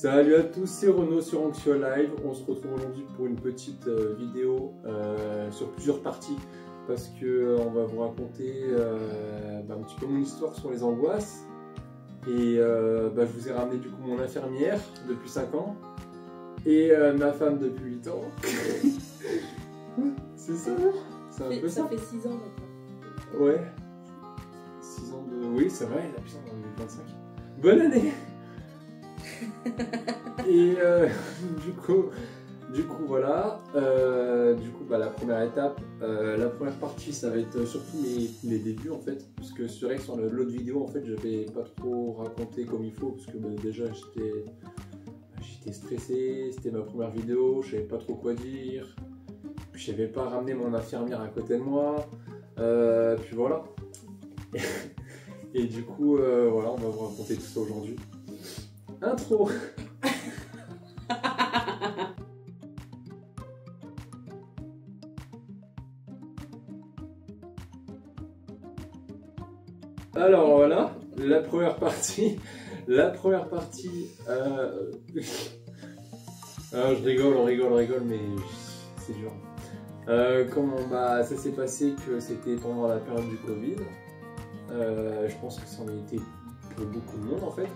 Salut à tous, c'est Renaud sur Anxio Live. On se retrouve aujourd'hui pour une petite vidéo sur plusieurs parties parce que on va vous raconter un petit peu mon histoire sur les angoisses. Et je vous ai ramené du coup mon infirmière depuis 5 ans et ma femme depuis 8 ans. C'est ça? C'est un peu ça. Ça fait 6 ans maintenant. Ouais. 6 ans de... Oui, c'est vrai, la putain, on est 25. Bonne année. Et du coup voilà, la première étape, la première partie ça va être surtout mes débuts en fait, parce que c'est vrai que sur l'autre vidéo en fait je vais pas trop raconter comme il faut, parce que déjà j'étais stressé, c'était ma première vidéo, je savais pas trop quoi dire, puis je savais pas ramener mon infirmière à côté de moi, puis voilà. Et du coup voilà, on va vous raconter tout ça aujourd'hui. Intro. Alors voilà, la première partie. Je rigole, on rigole, mais c'est dur. Comment ça s'est passé que c'était pendant la période du Covid. Je pense que ça en a été pour beaucoup de monde en fait.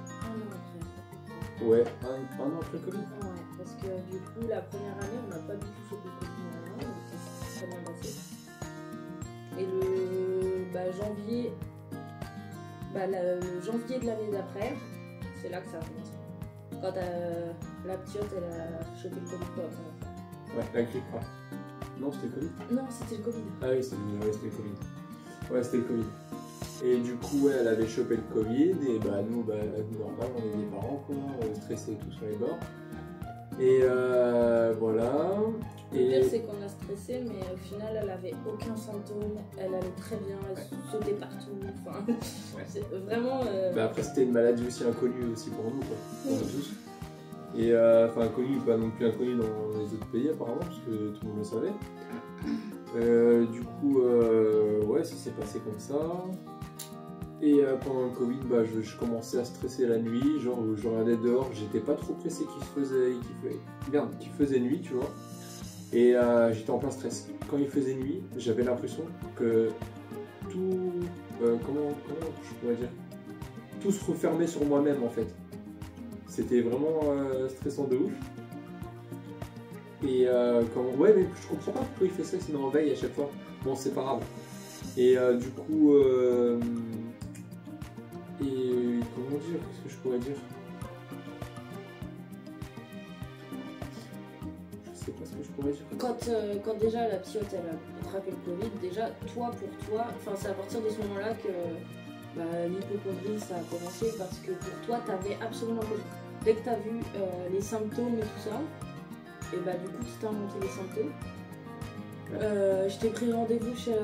Ouais, un an après le Covid. Ouais, parce que du coup, la première année, on n'a pas du tout chopé le Covid, donc ça s'est très bien passé. Et le janvier de l'année d'après, c'est là que ça a commencé. Quand la petite, elle a chopé le Covid, quoi. Ouais, la grippe, quoi. Non, c'était le Covid. Non, c'était le Covid. Ah oui, c'était le Covid. Ouais, c'était le Covid. Et du coup, elle avait chopé le Covid, et nous, normal, on est des parents, quoi, stressés et tout sur les bords. Et voilà. Le pire, c'est qu'on a stressé, mais au final, elle avait aucun symptôme, elle allait très bien, elle sautait partout, enfin, c'est vraiment... Après, c'était une maladie aussi inconnue aussi pour nous, quoi, pour nous tous. Et inconnue, pas non plus inconnue dans les autres pays, apparemment, parce que tout le monde le savait. Du coup, ouais, ça s'est passé comme ça. Et pendant le Covid, je commençais à stresser la nuit, genre je regardais dehors, j'étais pas trop pressé qu'il faisait nuit, tu vois. Et j'étais en plein stress. Quand il faisait nuit, j'avais l'impression que tout, comment je pourrais dire, tout se refermait sur moi-même en fait. C'était vraiment stressant de ouf. Et ouais, mais je comprends pas pourquoi il fait ça, sinon on veille à chaque fois. Bon, c'est pas grave. Et du coup, comment dire, qu'est-ce que je pourrais dire? Je sais pas ce que je pourrais dire. Quand déjà la petite, elle a attrapé le Covid, déjà, toi, c'est à partir de ce moment-là que l'hypocondrie, ça a commencé, parce que pour toi, t'avais absolument pas... Dès que t'as vu les symptômes et tout ça, et du coup, tu t'es inventé les symptômes. Je t'ai pris rendez-vous chez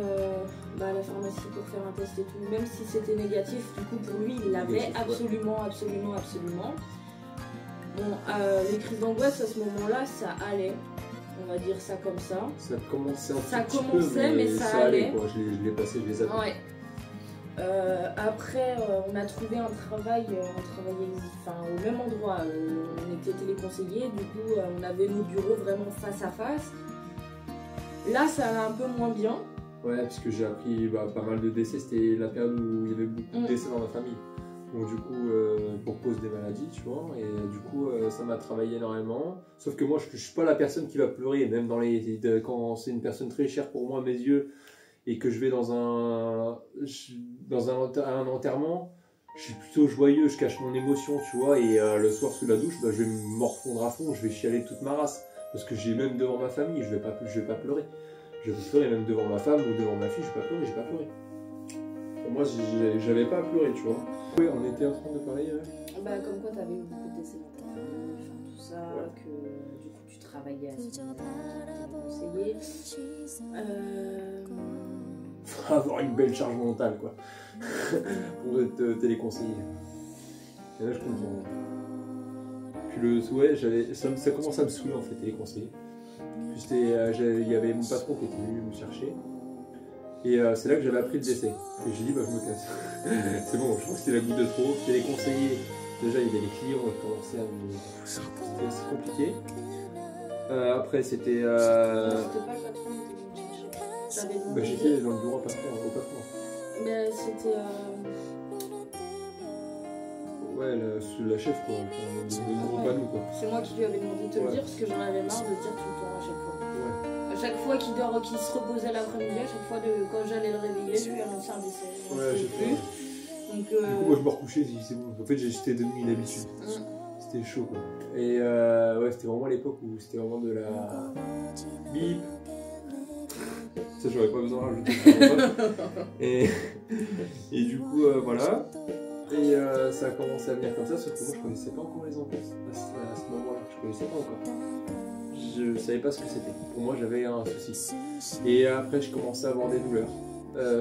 la pharmacie pour faire un test et tout, même si c'était négatif, du coup pour lui il l'avait absolument. Bon, les crises d'angoisse à ce moment-là, ça allait, on va dire ça comme ça. Ça commençait mais ça allait. Quoi. Je l'ai passé, je les ai. Ouais. Après, on a trouvé un travail, on travaillait au même endroit, on était téléconseillers, du coup on avait nos bureaux vraiment face à face. Là, ça allait un peu moins bien. Ouais, parce que j'ai appris pas mal de décès. C'était la période où il y avait beaucoup de décès dans ma famille. Donc du coup, pour cause des maladies, tu vois. Et du coup, ça m'a travaillé énormément. Sauf que moi, je suis pas la personne qui va pleurer. Même quand c'est une personne très chère pour moi à mes yeux et que je vais dans un enterrement, je suis plutôt joyeux. Je cache mon émotion, tu vois. Et le soir sous la douche, je vais me morfondre à fond. Je vais chialer toute ma race. Parce que j'ai même devant ma famille, je vais pas pleurer. Je vais pleurer même devant ma femme ou devant ma fille, je vais pas pleurer. Pour moi, j'avais pas à pleurer, tu vois. Oui, on était en train de parler. Comme quoi t'avais eu beaucoup de décès dans ta famille, tout ça, ouais. Que du coup tu travaillais à ce conseiller. Faut avoir une belle charge mentale, quoi. Pour être téléconseiller. Et là, je comprends. Puis ça commence à me saouler en fait, les conseillers. Puis il y avait mon patron qui était venu me chercher. Et c'est là que j'avais appris le décès. Et j'ai dit, je me casse. C'est bon, je crois que c'était la goutte de trop. Les conseillers, déjà il y avait les clients qui commençaient à me... C'était assez compliqué. Après c'était... C'était pas le patron qui était venu me chercher. T'avais demandé... j'étais dans le bureau au patron. Mais c'était... Ouais, la chef quoi, pas nous quoi. C'est moi qui lui avais demandé de te le dire parce que j'en avais marre de dire tout le temps à chaque fois. Ouais. À chaque fois qu'il se reposait l'après-midi, à chaque fois quand j'allais le réveiller, je lui annonçais un décès. Ouais, j'ai plus. Donc, Du coup, moi je me recouchais, j'ai dit c'est bon. En fait, j'étais devenu une habitude. C'était chaud quoi. Et ouais, c'était vraiment l'époque où c'était vraiment de la bip. Ça, j'aurais pas besoin de rajouter. Et du coup, voilà. Et ça a commencé à venir comme ça, sauf que moi je connaissais pas encore les ampoules à ce moment-là. Je connaissais pas encore. Je savais pas ce que c'était. Pour moi, j'avais un souci. Et après, je commençais à avoir des douleurs.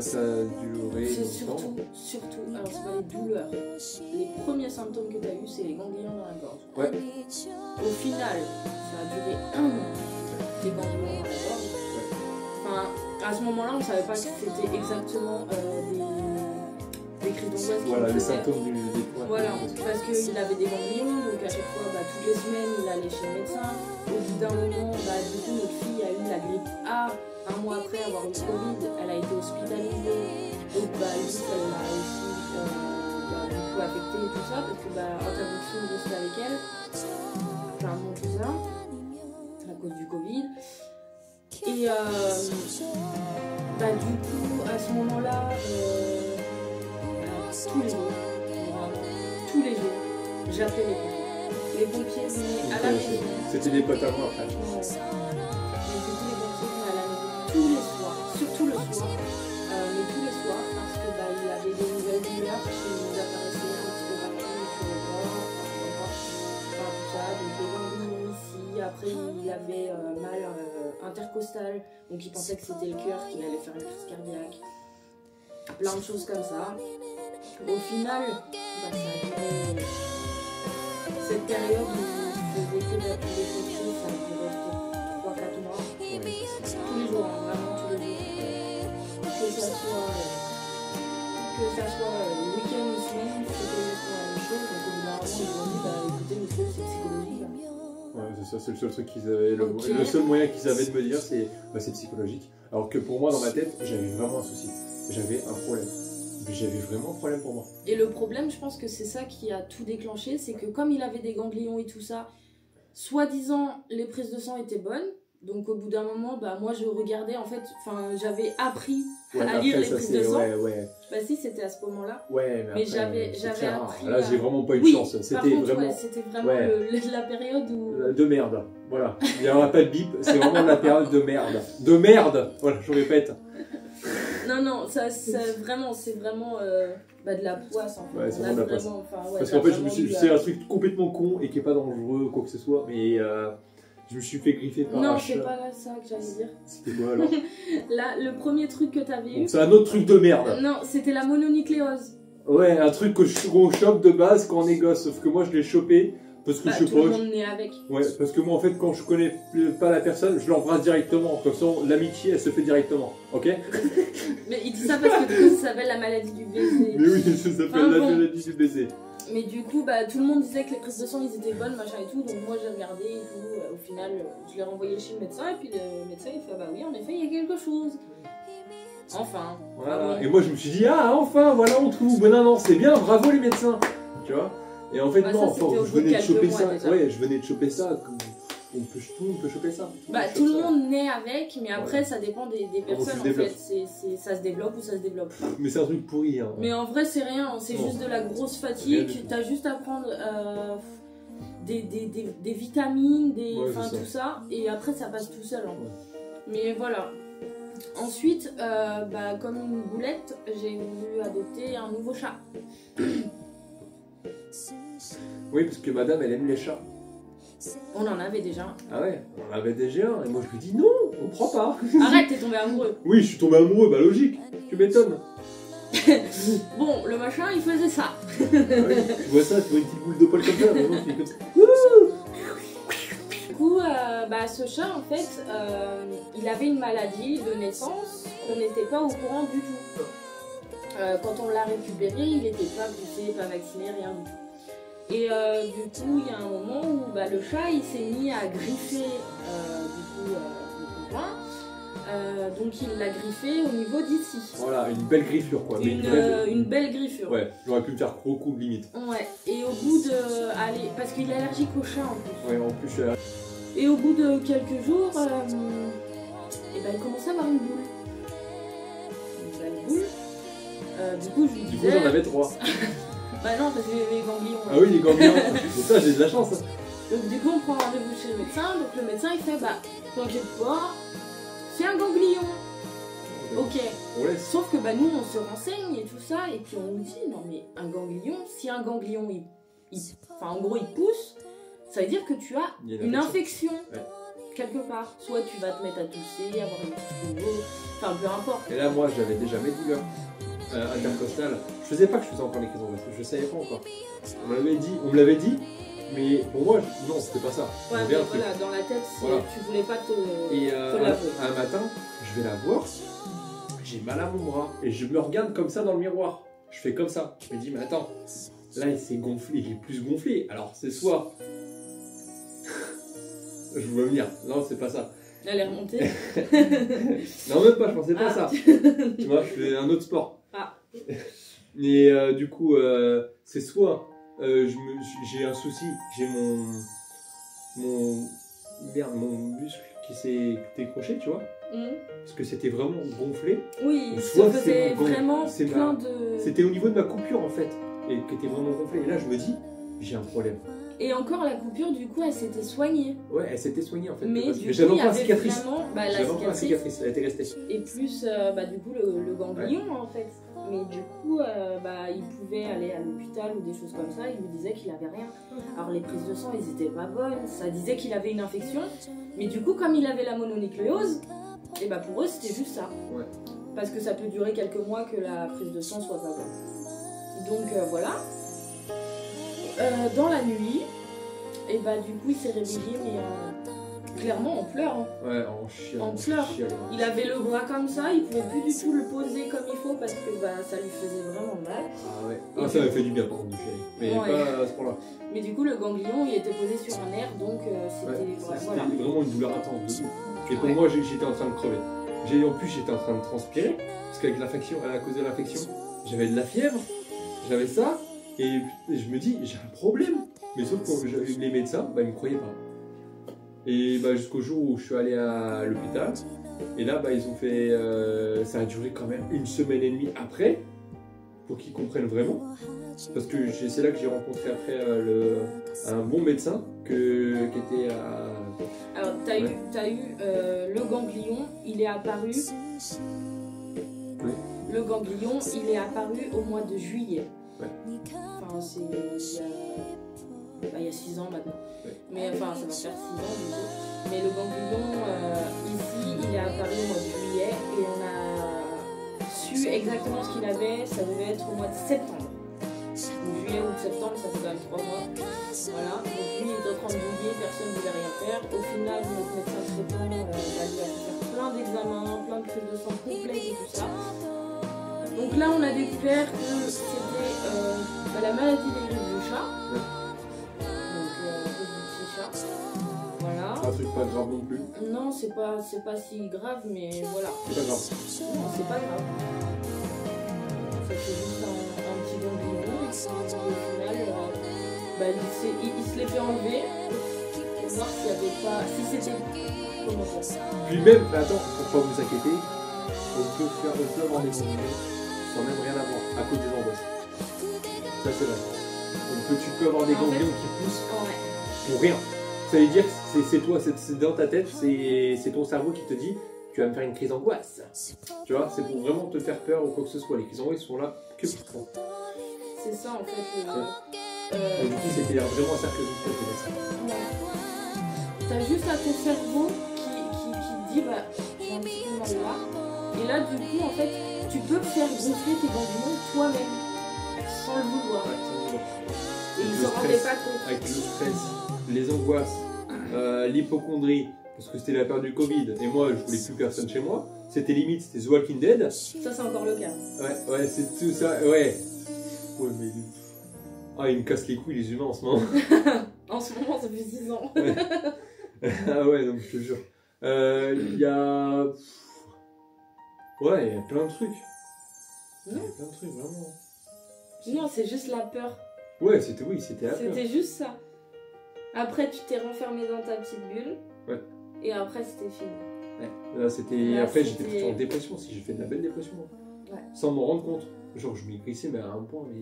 Ça a duré c'est longtemps. surtout, alors c'est pas les douleurs. Les premiers symptômes que tu as eu, c'est les ganglions dans la gorge. Ouais. Au final, ça a duré 1 an, les ganglions dans la gorge. Ouais. Enfin, à ce moment-là, on savait pas que c'était exactement des cris d'angoisse. Voilà, les symptômes des points. Voilà, parce qu'il avait des ganglions, donc à chaque fois, toutes les semaines, il allait chez le médecin. Au bout d'un moment, du coup, notre fille a eu la grippe A. 1 mois après avoir eu le Covid, elle a été hospitalisée. Donc, lui, ça l'a aussi beaucoup affecté et tout ça, parce que interdiction de rester avec elle. Enfin, bon, tout ça, à cause du Covid. Et du coup, à ce moment-là, tous les jours, j'appelais les pompiers. Les pompiers venaient à la maison. C'était des potes à moi après. Tous les soirs, surtout le soir, mais tous les soirs, parce que il avait des nouvelles douleurs qui nous apparaissaient un petit peu partout sur le corps, enfin tout ça, donc des ganglions ici, après il avait mal intercostal, donc il pensait que c'était le cœur qui allait faire une crise cardiaque, plein de choses comme ça. Au final, ça a duré cette période où je faisais que d'appeler les pompiers, ça a duré 3-4 mois. Tous les jours, vraiment tous les jours. Que ça soit le week-end ou semaine, c'était la même chose. Donc au bout d'un moment, ils m'ont dit, écoutez monsieur, c'est psychologique. Ouais, c'est ça, c'est le seul truc qu'ils avaient. Le seul moyen qu'ils avaient de me dire, c'est psychologique. Alors que pour moi, dans ma tête, j'avais vraiment un souci. J'avais un problème. J'avais vraiment un problème pour moi. Et le problème, je pense que c'est ça qui a tout déclenché, c'est que comme il avait des ganglions et tout ça, soi-disant, les prises de sang étaient bonnes. Donc au bout d'un moment, moi je regardais en fait, j'avais appris à lire les prises de sang. Ouais. Si, c'était à ce moment-là. Ouais, mais j'avais appris. Là, j'ai vraiment pas eu de chance. C'était vraiment. C'était vraiment la période où. De merde. Voilà. Il n'y aura pas de bip. C'est vraiment la période de merde. De merde. Voilà, je répète. Non, c'est vraiment de la poisse en fait. Ouais, c'est vraiment de la poisse. Parce qu'en fait, c'est un truc complètement con et qui est pas dangereux ou quoi que ce soit, mais. Je me suis fait griffer par Non, c'est pas ça que j'allais dire. C'était quoi alors? Là, le premier truc que t'avais eu. C'est un autre truc de merde. Non, c'était la mononucléose. Ouais, un truc qu'on chope de base quand on est gosse. Sauf que moi, je l'ai chopé parce que je sais tout pas. Le monde naît avec. Ouais, parce que moi, en fait, quand je connais pas la personne, je l'embrasse directement. Comme ça, l'amitié, elle se fait directement. Ok? Mais il dit ça parce que ça s'appelle la maladie du baiser. Mais oui, ça s'appelle la maladie du baiser. Mais du coup, tout le monde disait que les prises de sang, ils étaient bonnes, machin et tout. Donc moi, j'ai regardé et tout. Au final, je l'ai renvoyé chez le médecin. Et puis le médecin, il fait, oui, en effet, il y a quelque chose. Enfin. Voilà. Et moi, je me suis dit, enfin, voilà, on trouve. Non, c'est bien, bravo les médecins. Tu vois? Et en fait, non, je venais de choper ça. Ouais, je venais de choper ça. Tout le monde peut choper ça. Tout le monde naît avec, mais après ça dépend des personnes en fait. Ça se développe ou ça se développe pas. Mais c'est un truc pourri. Hein. Mais en vrai, c'est rien, c'est juste de la grosse fatigue. T'as juste à prendre des vitamines, tout ça, et après ça passe tout seul. Hein. Ouais. Mais voilà. Ensuite, comme une boulette, j'ai voulu adopter un nouveau chat. Oui, parce que madame, elle aime les chats. On en avait déjà. Ah ouais, on en avait déjà un. Et moi je lui dis non, on prend pas. Arrête, t'es tombé amoureux. Oui, je suis tombé amoureux, logique. Tu m'étonnes. Bon, le machin, il faisait ça. Ah oui, tu vois ça, tu vois une petite boule de poil comme ça, vraiment, tu fais comme ça. Du coup, ce chat, en fait, il avait une maladie de naissance qu'on n'était pas au courant du tout. Quand on l'a récupéré, il n'était pas poussé, pas vacciné, rien du tout. Et du coup, il y a un moment où bah, le chat il s'est mis à griffer le copain. Donc il l'a griffé au niveau d'ici. Voilà, une belle griffure quoi. Mais une belle griffure. Ouais, j'aurais pu me faire gros coup de limite. Ouais, et au bout de. Allez, parce qu'il est allergique au chat en plus. Ouais, en plus je suis allergique. Et au bout de quelques jours, et ben, il commençait à avoir une boule. Une belle boule. Du coup, je lui disais. Du coup, j'en avais 3. Bah non, parce que les ganglions. Ah oui, les ganglions. C'est ça, j'ai de la chance. Hein. Donc du coup, on prend rendez-vous chez le médecin. Donc le médecin, il fait bah, t'inquiète pas, c'est un ganglion. Ok. On laisse. Sauf que bah, nous, on se renseigne et tout ça, et puis on nous dit non mais un ganglion, si un ganglion, enfin en gros, il pousse, ça veut dire que tu as une infection. Ouais. Quelque part. Soit tu vas te mettre à tousser, avoir une petite boule, enfin peu importe. Et là, moi, j'avais déjà mes douleurs intercostales. Je faisais pas que je faisais encore les crises angoissées, je savais pas encore. On me l'avait dit, mais pour moi, non, c'était pas ça. Ouais, mais voilà, dans la tête, voilà. Tu voulais pas te l'avouer. Un matin, je vais la voir, j'ai mal à mon bras, et je me regarde comme ça dans le miroir. Je fais comme ça. Je me dis, mais attends, là, il s'est gonflé, il est plus gonflé. Alors, c'est soit... Je veux venir. Non, c'est pas ça. Elle est remontée. Non, même pas, je pensais pas à ça. Tu vois, je fais un autre sport. Ah. Et du coup, c'est soit j'ai un souci, j'ai mon muscle qui s'est décroché, tu vois. Parce que c'était vraiment gonflé. Oui, soit c'était vraiment plein de... C'était au niveau de ma coupure en fait, et qui était vraiment gonflé. Et là, je me dis, j'ai un problème. Et encore la coupure, du coup, elle s'était soignée. Ouais, elle s'était soignée en fait. Mais du coup, j'avais encore la cicatrice, elle était restée. Et plus, du coup, le ganglion en fait. Mais du coup, il pouvait aller à l'hôpital ou des choses comme ça. Il me disait qu'il avait rien. Alors les prises de sang, ils étaient pas bonnes. Ça disait qu'il avait une infection. Mais du coup, comme il avait la mononucléose, et pour eux, c'était juste ça. Ouais. Parce que ça peut durer quelques mois que la prise de sang soit pas bonne. Donc voilà. Dans la nuit, et du coup il s'est réveillé, mais clairement en pleurs. Hein. Ouais, en chiant. En pleurs. Il avait le bras comme ça, il pouvait plus du tout le poser comme il faut parce que ça lui faisait vraiment mal. Ah ouais. Ah, ça m'a fait du bien par contre, mais ouais. Pas à ce point-là. Mais du coup le ganglion il était posé sur un nerf, donc c'était voilà. Vraiment une douleur intense. Et pour moi j'étais en train de crever. En plus j'étais en train de transpirer parce qu'avec l'infection, à cause de l'infection, j'avais de la fièvre, j'avais ça. Et je me dis, j'ai un problème. Mais sauf que les médecins, ils me croyaient pas. Et jusqu'au jour où je suis allé à l'hôpital. Et là, ils ont fait... ça a duré quand même 1 semaine et demie après. Pour qu'ils comprennent vraiment. Parce que c'est là que j'ai rencontré après un bon médecin qui était à... Alors, t'as eu le ganglion, il est apparu... Oui. Le ganglion, il est apparu au mois de juillet. Ouais. Enfin, c'est il y a 6 ans maintenant. Ouais. Mais enfin, ça va faire 6 ans du coup. Mais le ganglion, ici, il est apparu au mois de juillet et on a su exactement ce qu'il avait. Ça devait être au mois de septembre. Donc, juillet ou septembre, ça fait quand même 3 mois. Voilà. Donc lui, il est en train de bouiller, personne ne voulait rien faire. Au final, notre médecin traitant lui a fait plein d'examens, plein de prises de sang complètes et tout ça. Donc là, on a découvert que c'était la maladie des grippes du chat. Ouais. Donc, du petit chat. Voilà. Un truc pas grave non plus. Non, c'est pas si grave, mais voilà. C'est pas grave. Non, c'est pas grave. C'était juste un petit ganglion. Et au final, il se l'est fait enlever pour voir s'il y avait pas. Si c'était. Comment ça. Puis même, attends, pour pas vous inquiéter, on peut avoir des ganglions sans même rien avoir, à cause des angoisses. Ça c'est vrai. Tu peux avoir des ganglions qui poussent pour rien. Ça veut dire que c'est toi, c'est dans ta tête, c'est ton cerveau qui te dit tu vas me faire une crise d'angoisse. Tu vois, c'est pour vraiment te faire peur ou quoi que ce soit. Les crises d'angoisse sont là que pour toi. C'est ça en fait. Du coup, c'était vraiment un cercle de T'as juste à ton cerveau qui te dit j'ai un petit peu mal là. Et là, du coup, en fait, tu peux faire gonfler tes ganglions toi-même, sans le vouloir. Et ils ne s'en rendaient pas compte. Avec le stress, les angoisses, l'hypocondrie, parce que c'était la période du Covid, et moi, je voulais plus personne chez moi. C'était limite, c'était The Walking Dead. Ça, c'est encore le cas. Ouais, c'est tout ça, ouais. Ouais, mais... Ah, ils me cassent les couilles les humains en ce moment. En ce moment, ça fait 6 ans. Ouais. Ah ouais, donc je te jure. Il y a... Ouais, il y a plein de trucs. Il y a plein de trucs, vraiment. Non, c'est juste la peur. Ouais, c'était la peur. C'était juste ça. Après, tu t'es renfermé dans ta petite bulle. Ouais. Et après, c'était fini. Ouais. Là, c'était... Là, Après, c'était- j'étais en dépression aussi. J'ai fait de la belle dépression. Ouais. Sans m'en rendre compte. Genre, je maigrissais, mais à un point, mais...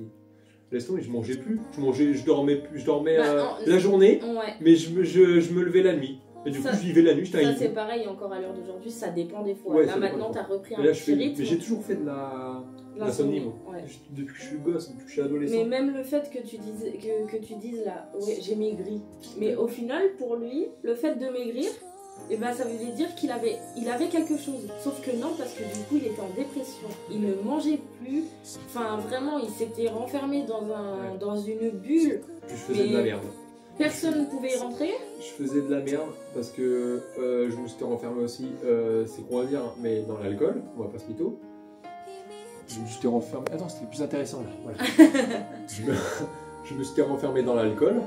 Laisse tomber, je mangeais plus. Je dormais plus. Je dormais Bah, non, la journée, Ouais. mais je me levais la nuit. Et du Ça- coup, je vivais la nuit, j'étais Ça, un c'est hibou. pareil encore à l'heure d'aujourd'hui. Ça dépend des fois. Ouais, Là, ça dépend maintenant, des t'as repris un Mais là, je petit fais... rythme. Mais j'ai toujours fait de l'insomnie, moi. Ouais. Depuis que je suis gosse, depuis que je suis adolescent. Mais même le fait que tu dises, que tu dises là, ouais, j'ai maigri. Mais au final, pour lui, le fait de maigrir, eh ben, ça veut dire qu'il avait quelque chose. Sauf que non, parce que du coup, il était en dépression. Il ne mangeait plus. Enfin, vraiment, il s'était renfermé dans une bulle. Puis je faisais de la merde. Personne ne pouvait y rentrer. Je faisais de la merde parce que je me suis renfermé aussi, c'est qu'on va dire, hein, mais dans l'alcool, on va pas se mytho. Je me suis renfermé. Attends, c'était plus intéressant là. Voilà. je me suis renfermé dans l'alcool,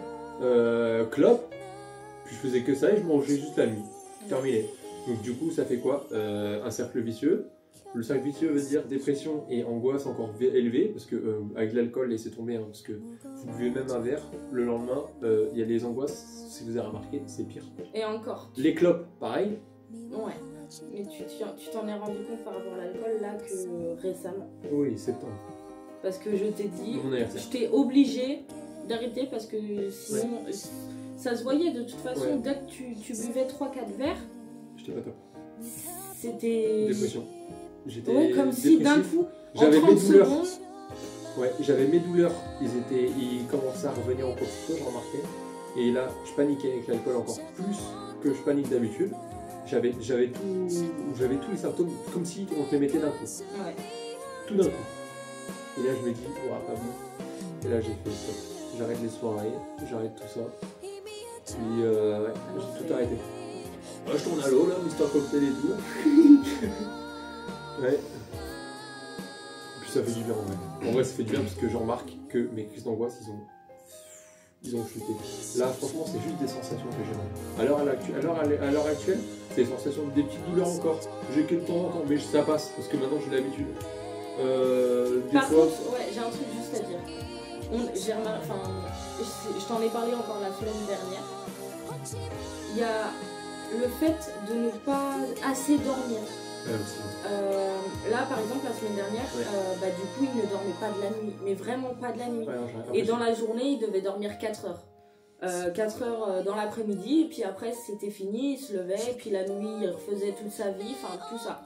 clope, puis je faisais que ça et je mangeais juste la nuit. Terminé. Donc du coup, ça fait quoi? Un cercle vicieux. Le cercle vicieux veut dire dépression et angoisse encore élevée, parce que avec l'alcool, laissez tomber, hein, parce que vous buvez même un verre, le lendemain, il y a les angoisses, si vous avez remarqué, c'est pire. Et encore. Les clopes, pareil. Ouais. Mais tu t'en es rendu compte par rapport à l'alcool là que récemment. Oui, septembre. Parce que je t'ai dit, Mon anniversaire. je t'ai obligé d'arrêter parce que sinon, ça se voyait de toute façon, Ouais. dès que tu buvais 3-4 verres, J'étais pas top. c'était... Dépression. J'étais Ouais, comme si d'un dépressif. coup, en J'avais 30 mes douleurs. secondes, Ouais, j'avais mes douleurs. Ils commençaient à revenir en cours de je remarquais. Et là, je paniquais avec l'alcool encore plus que je panique d'habitude. J'avais tous les symptômes comme si on te les mettait d'un coup. ouais. Tout d'un coup. Et là, je me dis, ouah, pas bon. Et là, j'ai fait stop. J'arrête les soirées, j'arrête tout ça. Puis, ouais, j'ai tout arrêté. Ah, je tourne à l'eau, là, Mister Cocktail et tout. Ouais. Puis ça fait du bien, en vrai. En vrai, ça fait du bien parce que je remarque que mes crises d'angoisse, ils ont chuté. Là, franchement, c'est juste des sensations que j'ai. À l'heure actuelle, c'est des sensations, des petites douleurs encore. J'ai que de temps en temps, mais ça passe parce que maintenant j'ai l'habitude. Des Par fois, contre, ouais, j'ai un truc juste à dire. J'ai remarqué, enfin, je t'en ai parlé encore la semaine dernière. Il y a le fait de ne pas assez dormir. ouais, aussi. Là, par exemple, la semaine dernière, Ouais. du coup, il ne dormait pas de la nuit, mais vraiment pas de la nuit. Ouais, non, Et dans la journée, il devait dormir 4 heures. 4 heures dans l'après-midi, et puis après, c'était fini, il se levait, et puis la nuit, il refaisait toute sa vie, enfin tout ça.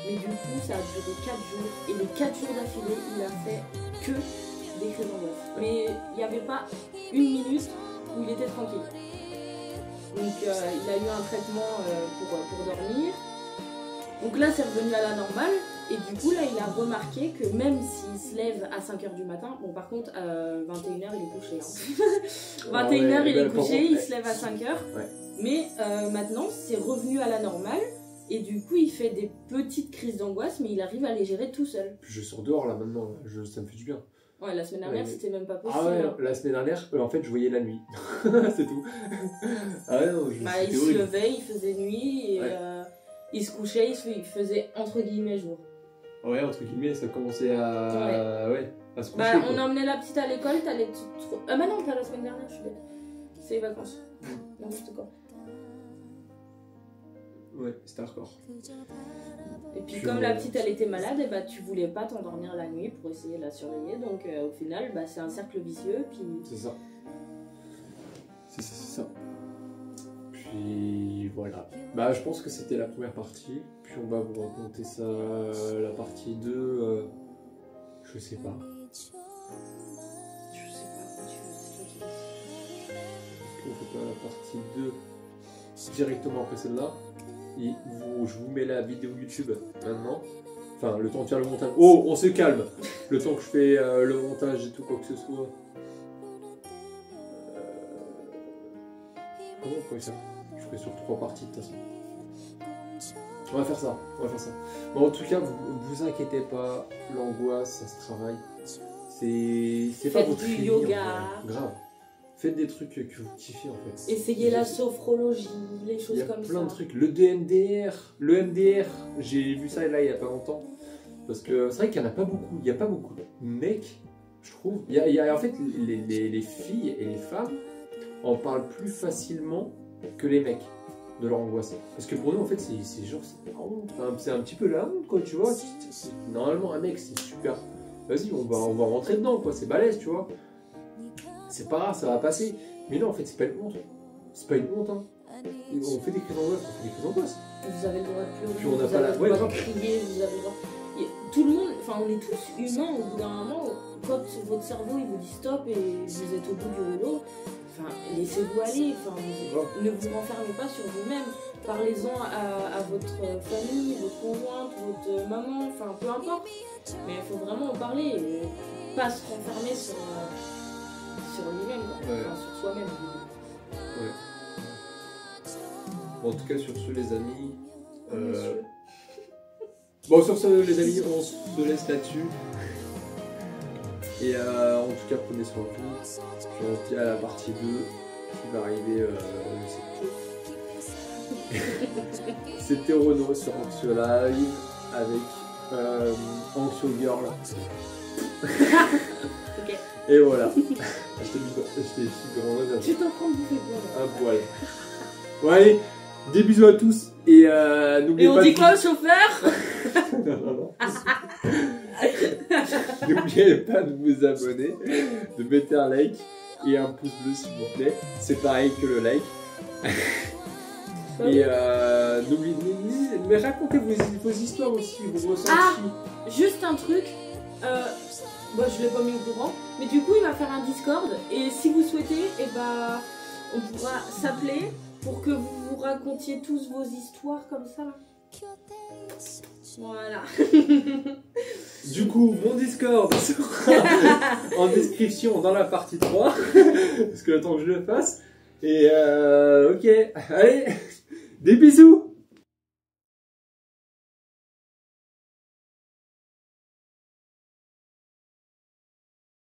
Mais du coup, ça a duré 4 jours, et les 4 jours d'affilée, il a fait que des crises d'angoisse. Mais il n'y avait pas une minute où il était tranquille. Donc, il a eu un traitement pour dormir. Donc là, c'est revenu à la normale. Et du coup, là, il a remarqué que même s'il se lève à 5h du matin, bon, par contre, 21h, il est couché. Hein. 21h, il est couché, il se lève à 5h. Ouais. Mais maintenant, c'est revenu à la normale. Et du coup, il fait des petites crises d'angoisse, mais il arrive à les gérer tout seul. Puis je sors dehors là maintenant, ça me fait du bien. Ouais, la semaine dernière, Ouais. c'était même pas possible. Ah ouais, hein. la semaine dernière, en fait, je voyais la nuit. C'est tout. Ah ouais, non, Bah, c'était il se horrible. levait, il faisait nuit, et Ouais. il se couchait, il faisait entre guillemets jour. Ouais, entre guillemets, ça commençait à... Ouais, à se coucher, Bah, on quoi. a emmené la petite à l'école, t'as les petites... Ah bah non, pas la semaine dernière, je suis bête. C'est les vacances. N'importe quoi. Ouais, c'était hardcore. Et puis Puis comme on- la petite elle était malade, et bah tu voulais pas t'endormir la nuit pour essayer de la surveiller, donc au final bah c'est un cercle vicieux, puis... C'est ça. C'est ça. Puis voilà. Bah, je pense que c'était la première partie. Puis on va vous raconter ça, la partie 2. Je sais pas. Je sais pas, c'est toi qui décides. On fait pas la partie 2 directement après celle-là. Et je vous mets la vidéo YouTube maintenant. Enfin, le temps de faire le montage. Oh, on se calme. Le temps que je fais le montage et tout, quoi que ce soit. Comment on ferait ça? Je ferai sur 3 parties de toute façon. On va faire ça. Bon, en tout cas, vous inquiétez pas. L'angoisse, ça se travaille. c'est pas Faites votre du vie, yoga. en vrai. Grave. Faites des trucs que vous kiffez en fait. Essayez la sophrologie, les Il choses y a comme plein ça. de trucs. Le DMDR, j'ai vu ça là il y a pas longtemps. Parce que c'est vrai qu'il n'y en a pas beaucoup. Il n'y a pas beaucoup de mecs, je trouve. En fait, les filles et les femmes en parlent plus facilement que les mecs de leur angoisse. Parce que pour nous, en fait, c'est genre, c'est la honte. Enfin, c'est un petit peu la honte, quoi, tu vois. Normalement, un mec, c'est super. Vas-y, on va rentrer dedans, quoi. C'est balèze, tu vois. C'est pas grave, ça va passer. Mais non, en fait, c'est pas une honte. C'est pas une honte, hein. On fait des crises d'angoisse, Vous avez le droit de pleurer, Puis on n'a vous pas avez la- le ouais, droit de grave. crier, vous avez le droit... Tout le monde, enfin on est tous humains au bout d'un moment, quand votre cerveau il vous dit stop et vous êtes au bout du rouleau, enfin laissez-vous aller, enfin, ne vous renfermez pas sur vous-même, parlez-en à votre famille, votre conjointe, votre maman, enfin peu importe, mais il faut vraiment en parler, et pas se renfermer sur lui-même, quoi. Ouais. Enfin, sur soi-même. Ouais. Bon, en tout cas, sur ce, les amis. Messieurs. Bon, sur ce, les amis, on se laisse là-dessus. Et en tout cas, prenez soin de vous. Puis on se dit à la partie 2 qui va arriver. C'était Renaud sur Anxio Live avec Anxio Girl. Ok. Et voilà. Je t'ai grand Tu t'en prends de bouffer quoi là? un poil. Bon, allez, des bisous à tous. Et n'oubliez Et on pas dit de- quoi au chauffeur? Non. N'oubliez pas de vous abonner, de mettre un like et un pouce bleu s'il vous plaît. C'est pareil que le like. Et n'oubliez, mais racontez vos histoires aussi, vos ressentis. Juste un truc, bon, je l'ai pas mis au courant, mais du coup il va faire un Discord et si vous souhaitez, on pourra s'appeler pour que vous vous racontiez tous vos histoires comme ça. Voilà. Du coup, mon Discord sera en description dans la partie 3, parce que le temps que je le fasse. Et ok, allez, des bisous.